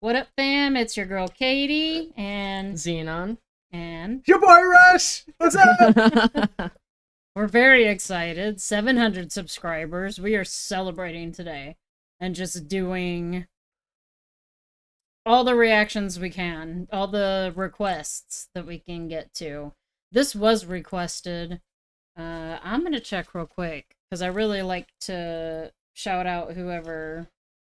What up, fam? It's your girl Katie and Xenon. And your boy Rush. What's up? We're very excited. 700 subscribers. We are celebrating today and just doing all the reactions we can, all the requests that we can get to. This was requested. I'm gonna check real quick because I really like to shout out whoever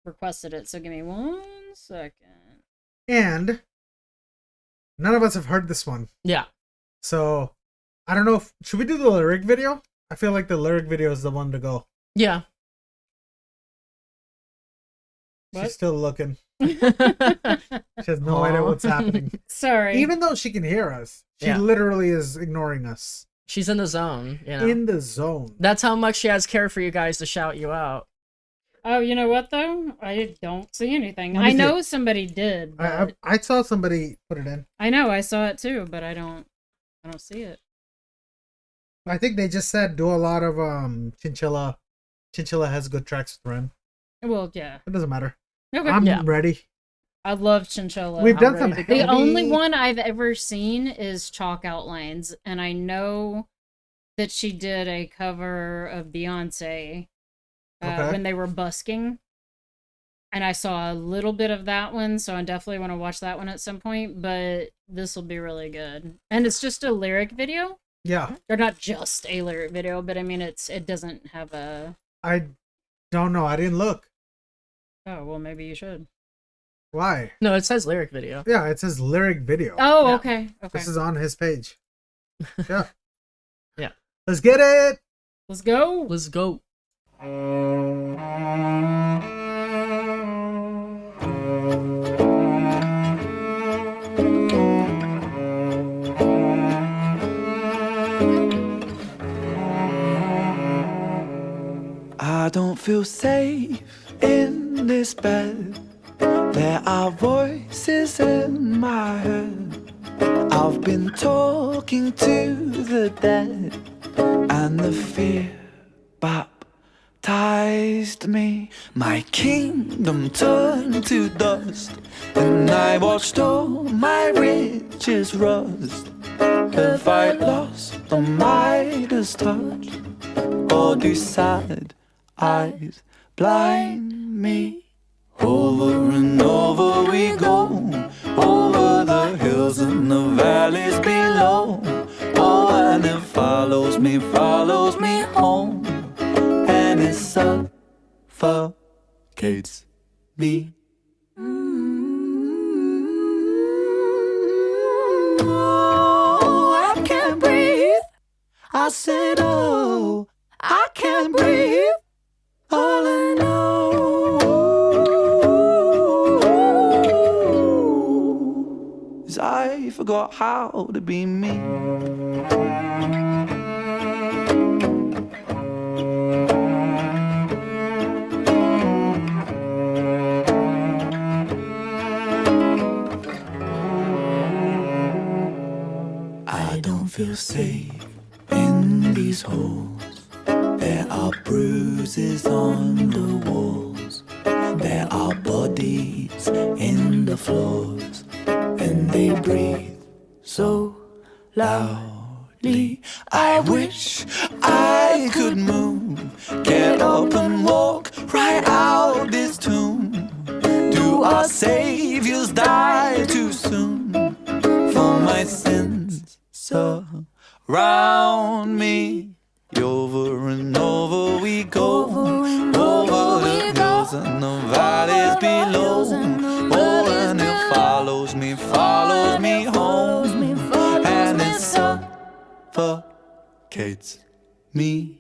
requested it. So give me 1 second. And none of us have heard this one. Yeah. So I don't know if should we do the lyric video? I feel like the lyric video is the one to go. Yeah. What? She's still looking. She has no idea what's happening. Sorry. Even though she can hear us, she literally is ignoring us. She's in the zone, you know. In the zone. That's how much she has care for you guys to shout you out. Oh, you know what though? I don't see anything. I know somebody did. I saw somebody put it in. I know, I saw it too, but I don't see it. I think they just said do a lot of Chinchilla. Chinchilla has good tracks with Ren. Well, yeah. It doesn't matter. Okay. I'm ready. I love Chinchilla. We've done some The only one I've ever seen is Chalk Outlines, and I know that she did a cover of Beyonce when they were busking. And I saw a little bit of that one, so I definitely want to watch that one at some point, but this will be really good. And it's just a lyric video? Yeah. Or not just a lyric video, but I mean it doesn't have a... I don't know. I didn't look. Oh, well maybe you should. Why? No, it says lyric video. Yeah, it says lyric video. Oh, Yeah. okay. This is on his page. Yeah. Yeah. Let's get it. Let's go. Let's go. I don't feel safe in this bed. There are voices in my head. I've been talking to the dead, and the fear baptized me. My kingdom turned to dust, and I watched all my riches rust. Have I lost the Midas touch, or do sad eyes blind me? Over and over we go, over the hills and the valleys below. Oh, and it follows me home, and it suffocates me. Oh, I can't breathe. I said, oh, I can't breathe. All I know is I forgot how to be me. I don't feel safe in these holes. There are bruises on the walls. There are bodies in the floors, and they breathe so loudly. I wish I could move, get up and walk right out this tomb. Do our saviors die too soon? For my sins surround me. Over and over we go, over the hills and the valleys below. Oh, and it follows me home, and it suffocates me.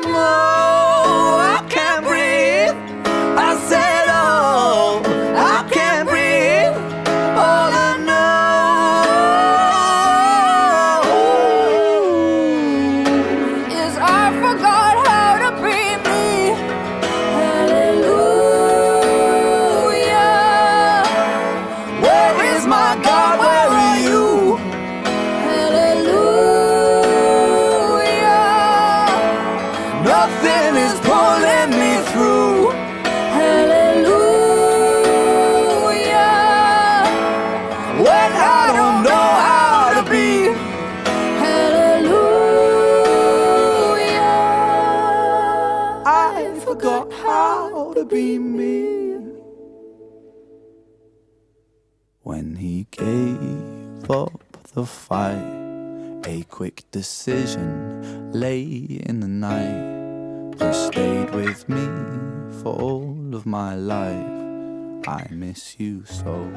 Oh, I can't breathe. I said, oh, I can't breathe. All I know is I forgot how to be me. Hallelujah. Where is my God? Where are you? Hallelujah. Nothing rather be me. When he gave up the fight, a quick decision late in the night. You stayed with me for all of my life. I miss you so.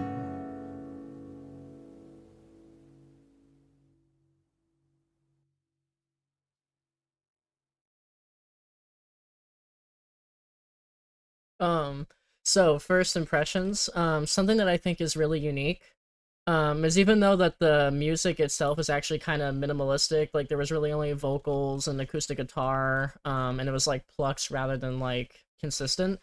So first impressions, something that I think is really unique, is even though that the music itself is actually kind of minimalistic, like there was really only vocals and acoustic guitar, and it was like plucks rather than like consistent.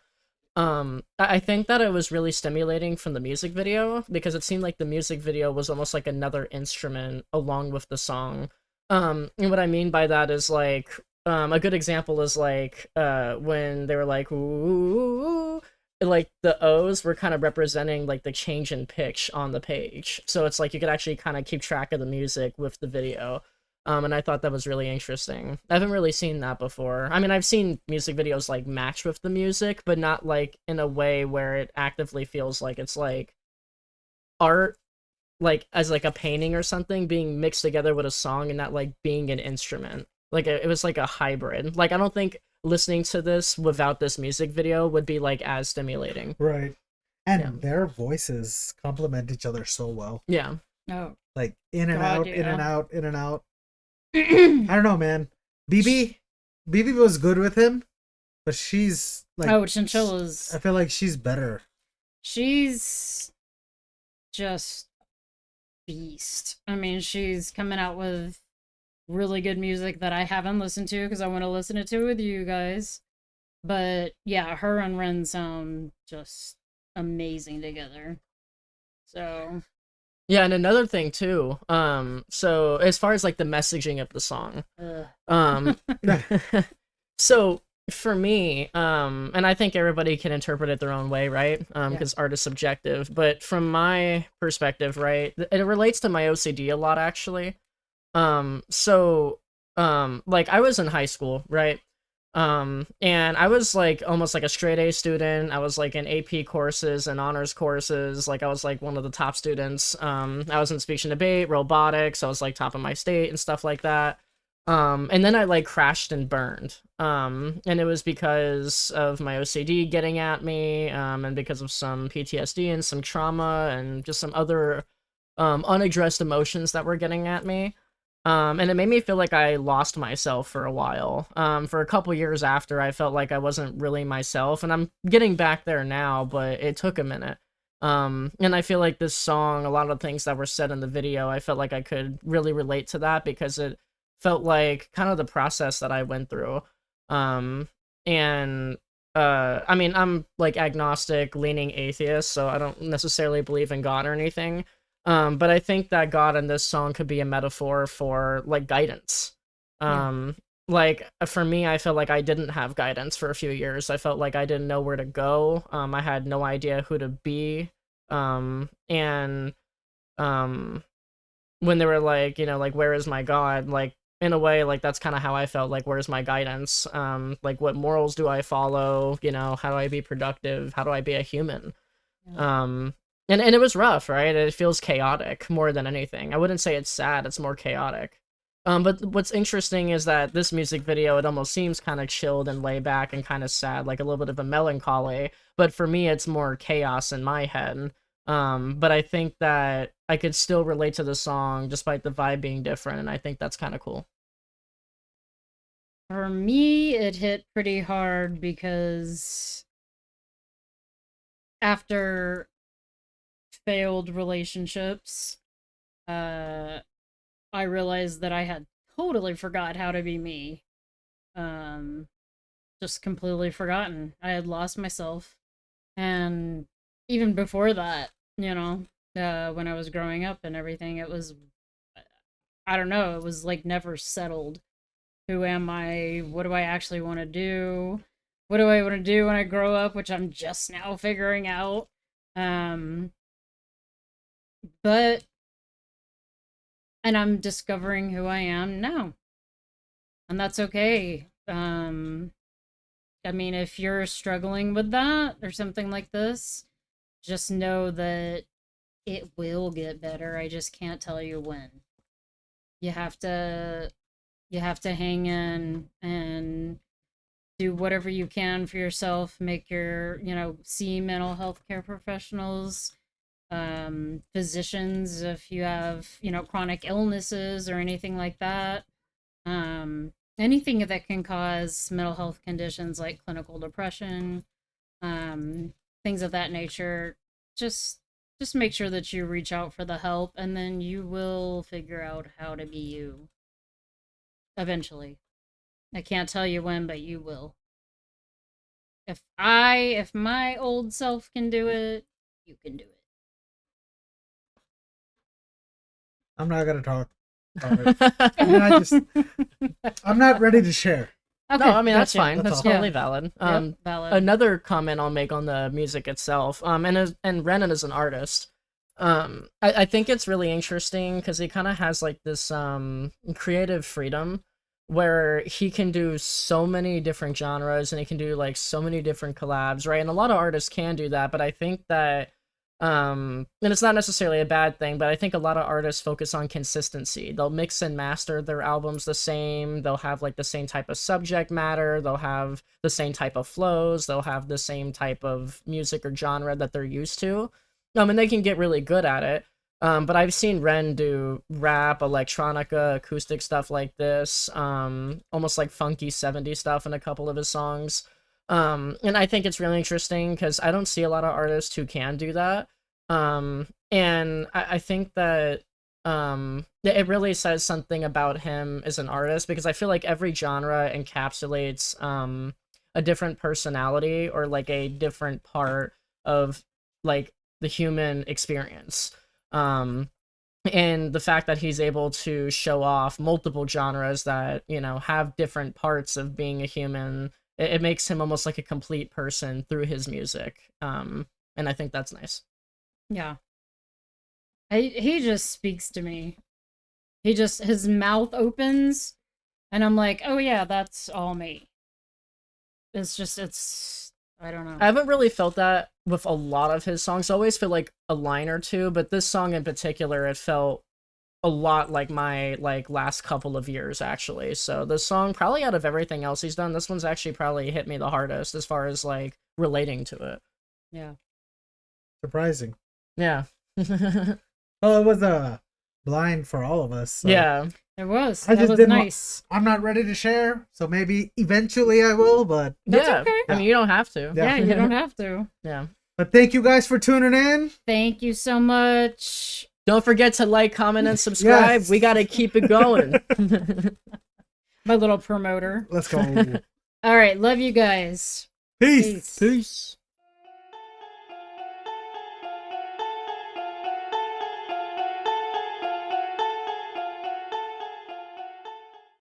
I think that it was really stimulating from the music video because it seemed like the music video was almost like another instrument along with the song. And what I mean by that is like, a good example is like, when they were like, ooh, like the O's were kind of representing like the change in pitch on the page. So it's like you could actually kind of keep track of the music with the video. And I thought that was really interesting. I haven't really seen that before. I mean, I've seen music videos like match with the music, but not like in a way where it actively feels like it's like art, like as like a painting or something being mixed together with a song and not like being an instrument. Like it was like a hybrid. Like I don't think listening to this without this music video would be like as stimulating. Right. And Yeah. their voices complement each other so well. Yeah. Oh. Like in and God, out, in and yeah. out, in and out. I don't know, man. BB was good with him, but she's like, Oh, Chinchilla's. I feel like she's better. She's just beast. I mean, she's coming out with really good music that I haven't listened to because I want to listen to it with you guys. But yeah, her and Ren sound just amazing together. So Yeah, and another thing too. So as far as like the messaging of the song, so for me, and I think everybody can interpret it their own way, right? Because art is subjective. But from my perspective, right, it relates to my OCD a lot, actually. Like I was in high school, right? And I was like almost like a straight A student. I was like in AP courses and honors courses. Like I was like one of the top students. I was in speech and debate, robotics. I was like top of my state and stuff like that. And then I like crashed and burned. And it was because of my OCD getting at me, and because of some PTSD and some trauma and just some other unaddressed emotions that were getting at me. And it made me feel like I lost myself for a while. For a couple years after, I felt like I wasn't really myself, and I'm getting back there now, but it took a minute. And I feel like this song, a lot of things that were said in the video, I felt like I could really relate to that because it felt like kind of the process that I went through. And I mean, I'm like agnostic, leaning atheist, so I don't necessarily believe in God or anything. But I think that God in this song could be a metaphor for like guidance. Like for me, I felt like I didn't have guidance for a few years. I felt like I didn't know where to go. I had no idea who to be. And when they were like, you know, like, where is my God? Like, in a way, like, that's kind of how I felt, like, where's my guidance? Like, what morals do I follow? You know, how do I be productive? How do I be a human? And it was rough, right? It feels chaotic more than anything. I wouldn't say it's sad, it's more chaotic. But what's interesting is that this music video, it almost seems kind of chilled and laid back and kind of sad, like a little bit of a melancholy. But for me, it's more chaos in my head. But I think that I could still relate to the song despite the vibe being different, and I think that's kind of cool. For me, it hit pretty hard because after failed relationships, I realized that I had totally forgot how to be me. Just completely forgotten. I had lost myself. And even before that, you know, when I was growing up and everything, it was, I don't know, it was like never settled. Who am I? What do I actually want to do? What do I want to do when I grow up, which I'm just now figuring out. But and I'm discovering who I am now. And that's okay. I mean, if you're struggling with that or something like this, just know that it will get better. I just can't tell you when. You have to hang in and do whatever you can for yourself. Make your, see mental health care professionals, physicians if you have, chronic illnesses or anything like that. Anything that can cause mental health conditions like clinical depression, things of that nature. Just make sure that you reach out for the help, and then you will figure out how to be you. Eventually. I can't tell you when, but you will. If my old self can do it, you can do it. I'm not gonna talk about it. I mean, I'm not ready to share. Okay, No, I mean, that's gotcha. fine. That's all. totally Yeah. valid. Yep, valid. Another comment I'll make on the music itself, and Renan is an artist. I think it's really interesting because he kind of has like this creative freedom where he can do so many different genres and he can do like so many different collabs, right? And a lot of artists can do that, but I think that and it's not necessarily a bad thing, but I think a lot of artists focus on consistency. They'll mix and master their albums the same. They'll have like the same type of subject matter. They'll have the same type of flows. They'll have the same type of music or genre that they're used to. And they can get really good at it. But I've seen Ren do rap, electronica, acoustic stuff like this, almost like funky 70s stuff in a couple of his songs. And I think it's really interesting because I don't see a lot of artists who can do that. And I think that it really says something about him as an artist because I feel like every genre encapsulates a different personality or like a different part of like the human experience. And the fact that he's able to show off multiple genres that, have different parts of being a human, it makes him almost like a complete person through his music. And I think that's nice. Yeah. He just speaks to me. His mouth opens, and I'm like, oh yeah, that's all me. I don't know. I haven't really felt that with a lot of his songs. I always feel like a line or two, but this song in particular, it felt a lot like my last couple of years actually. So the song, probably out of everything else he's done, this one's actually probably hit me the hardest as far as like relating to it. Yeah. Surprising. Yeah. Well, it was a blind for all of us. So Yeah. It was. I That just was didn't nice. I'm not ready to share, so maybe eventually I will. But That's yeah. okay. I mean, you don't have to. Yeah. Yeah, you don't have to. Yeah. But thank you guys for tuning in. Thank you so much. Don't forget to like, comment, and subscribe. Yes. We got to keep it going. My little promoter. Let's go. All right, love you guys. Peace. Peace.